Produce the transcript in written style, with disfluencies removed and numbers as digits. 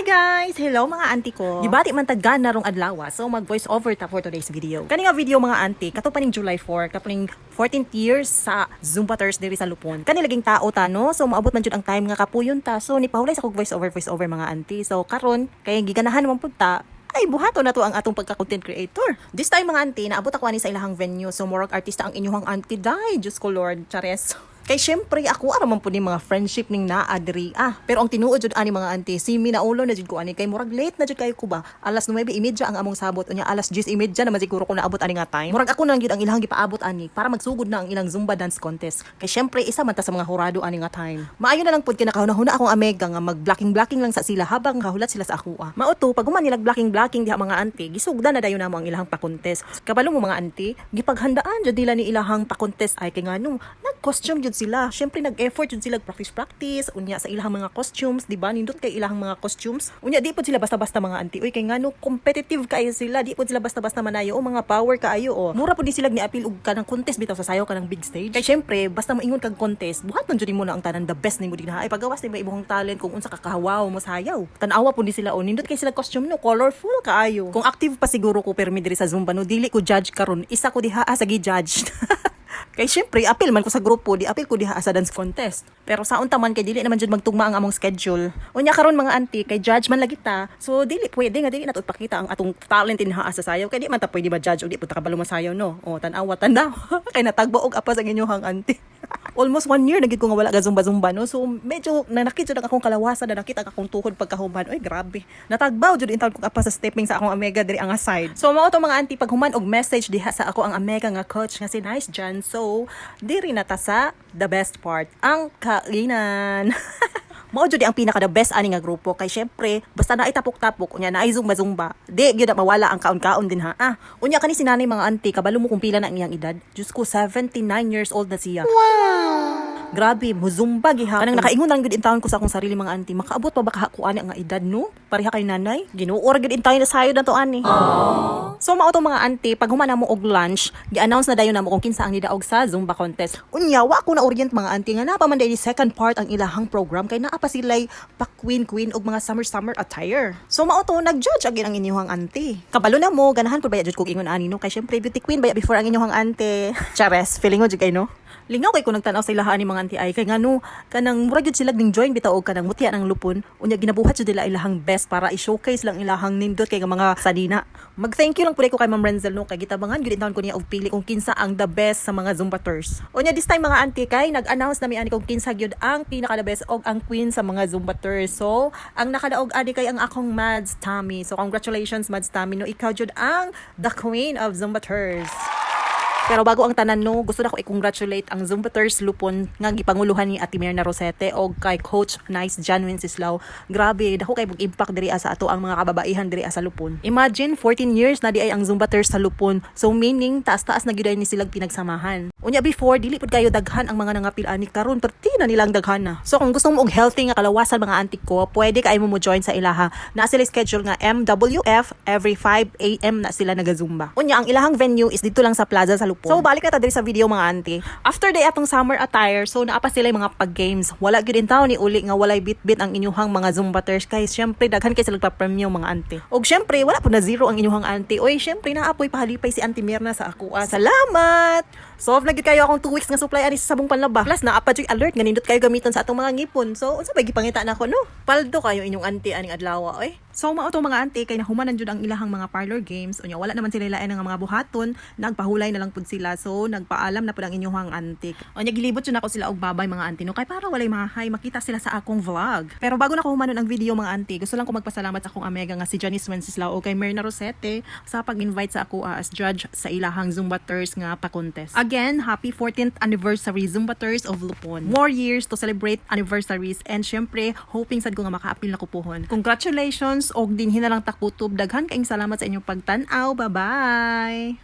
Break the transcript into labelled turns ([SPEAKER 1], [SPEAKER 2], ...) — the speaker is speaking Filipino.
[SPEAKER 1] Hi guys! Hello mga auntie ko! Gibati man taggan na rong adlaw, so mag voice over ta for today's video. Kani nga video mga auntie, kato pa ning July 4, kapaning 14th years sa Zumba Thursday sa Lupon. Kani laging tao ta no, so maabot man jud ang time nga kapuyon ta. So ni pahulay sa kog voice over mga auntie. So karon kay giganahan man pud ta ay buhato na to ang atong pagka-content creator. This time mga auntie, naabot ako ani sa ilahang venue. So murag artista ang inyong auntie dai, Diyos ko Lord, chares. Kay syempre ako araman po ni mga friendship ning naa diri pero ang tinuod jud ani mga auntie si minaulo na jud ko ani kay murag late na jud kayo ko ba alas 9:30 ang among sabot unya alas 10:30 naman siguro ko naabot ani nga time murag ako na lang jud ang ilang gipaabot ani para magsugod na ang ilang Zumba dance contest kay syempre isa man ta sa mga hurado ani nga time maayo na lang pud kinakahuna akong amega nga mag blocking lang sa sila habang kahulat sila sa ako mao to pag human nilag blocking diha mga auntie gisugdan na dayon namo ang ilang pa-contest kabalo mo mga auntie gipaghandaan jud nila ni ilahang pa-contest ay kay ngano nag-costume jud sila. Syempre nag-effort jud sila practice unya sa ilahang mga costumes, di ba? Nindot kay ilahang mga costumes. Unya di pud sila basta-basta mga auntie. Uy kay ngano competitive kaayo sila. Di pud sila basta-basta manayo o mga power kaayo o. Mura pud di sila ni-appeal og kanang contest bitaw sa sayaw kanang big stage. Kay syempre basta moingon kag contest, buhaton jud mo na ang tanan the best nimo dinha. Ay pagawas ni may ibang talent kung unsa ka kahawaw mo sayaw. Tan-awa pud di sila o. Nindot kay sila costume no, colorful kaayo. Kung active pa siguro ko permi diri sa Zumba no, dili ko judge karon. Isa ko diha sa gi-judge. Kay syempre apil man ko sa grupo di apil ko diha sa dance contest pero sa unta man kay dili naman jud magtugma ang among schedule unya karon mga auntie kay judge man lagi ta so dili pwede nga dili nato ipakita ang atong talent dinha sa sayaw kay di man ta pwede ba judge og di pud ta kabalo masayaw no o tan-awa tanda kay natagbo og apa sa inyong auntie almost 1 year nagid ko nga wala ga zumba no so medyo nanakit jud akong kalawasan na nakita akong tuhod pagkahuman oy grabe natagbaw jud intawon ko apa sa stepping sa akong amega diri ang side so mao to mga auntie pag human og message diha sa ako ang amega nga coach nga si Nice Jan so diri na ta sa the best part ang kainan mao jud ang pinaka the best ani nga grupo kay syempre basta na itapok-tapok unya na ay zumba di gyud mawala ang kaon-kaon din ha unya kani si nanay mga auntie kabalo mo kung pila na ang iyang edad Diyos ko 79 years old na siya grabe, muzumba gihapon. Kanang nakaingon lang gud intawon ko sa akong sarili mga auntie. Makaabot pa ba kahaku ani ang edad no? Pareha kay nanay. Ginuor gud intawon na sayo na to ani. So mao to mga auntie, pag human mo og lunch, gi-announce na dayon namo kung kinsa ang nidaog sa Zumba contest. Unya wa ko na orient mga auntie nga napa man day second part ang ilahang program kay naa pa sila'y pa queen og mga summer attire. So mao to nag-judge agin ang inyong auntie. Kabalo na mo ganahan pud ba jud kog ingon ani no kay syempre beauty queen ba before ang inyong auntie. Chares, feeling mo jud kay no? Lingaw kay ko nagtanaw sa ilaha ni mga auntie ay kay ngano kanang mura gyud sila ning join bitaw og kanang mutya ng lupon unya ginabuhat jud nila ilahang best para i-showcase lang ilahang nindot kay mga sadina. Mag-thank you lang pud ko kay Ma'am Renzel no kay gitabangan gyud intawon ko niya og pili kung kinsa ang the best sa mga Zumbaters. Unya this time mga auntie kay nag-announce nami ani kung kinsa gyud ang pinaka the best og ang queen sa mga Zumbaters. So ang nakadaog ani kay ang akong Mads Tammy. So congratulations Mads Tammy no ikaw jud ang the queen of Zumbaters. Pero bago ang tanan no, gusto na ko i-congratulate ang Zumbaters Lupon nga gipanguluhan ni Ate Mirna Rosete o kay Coach Nice Jan Wenceslao. Grabe, dako kay impact diri sa ato ang mga kababaihan diri sa Lupon. Imagine 14 years na di ay ang Zumbaters sa Lupon. So meaning taas-taas na gyud ni silang pinagsamahan. Unya before dili pud kayo daghan ang mga nangapil ani karon perti na nilang daghan na. So kung gusto mo og healthy nga kalawasan mga auntie ko, pwede kay mo join sa ilaha. Na sila schedule nga MWF every 5 AM na sila naga-zumba. Unya ang ilahang venue is dito lang sa Plaza sa Lupon. So balik na ta diri sa video mga auntie. After day atong summer attire, so naapa sila mga pag-games. Wala gyud intaw ni uli nga walay bit-bit ang inyuhang mga Zumbaters kay syempre daghan kay sila pa-premium mga auntie. Og syempre wala pud na zero ang inyuhang auntie. Oy syempre naapoy pahalipay si Auntie Mirna sa ako. Salamat. So nagid kayo akong 2 weeks nga supply ani sa sabong panlaba. Plus naapa jud alert nga nindot kayo gamiton sa atong mga ngipon. So unsa bay gipangita nako no? Paldo kayo inyong auntie aning adlaw oy. So mao to mga auntie kay nahumanan jud ang ilahang mga parlor games. Unya wala naman sila lain nga mga buhaton, nagpahulay na lang pud sila. So nagpaalam na pud ang inyong auntie. Unya gilibot jud nako sila og babay mga auntie no kay para walay mahay makita sila sa akong vlog. Pero bago na ko humanon ang video mga auntie, gusto lang ko magpasalamat sa akong amega nga si Janice Wenceslao o kay Mirna Rosete sa pag-invite sa ako as judge sa ilahang Zumbaters nga pa-contest. Again, happy 14th anniversary Zumbaters of Lupon. More years to celebrate anniversaries and syempre hoping sad ko nga maka-apil na kupuhon. Congratulations og dinhi na lang takutob. Daghan kaayong salamat sa inyong pagtan-aw. Bye-bye.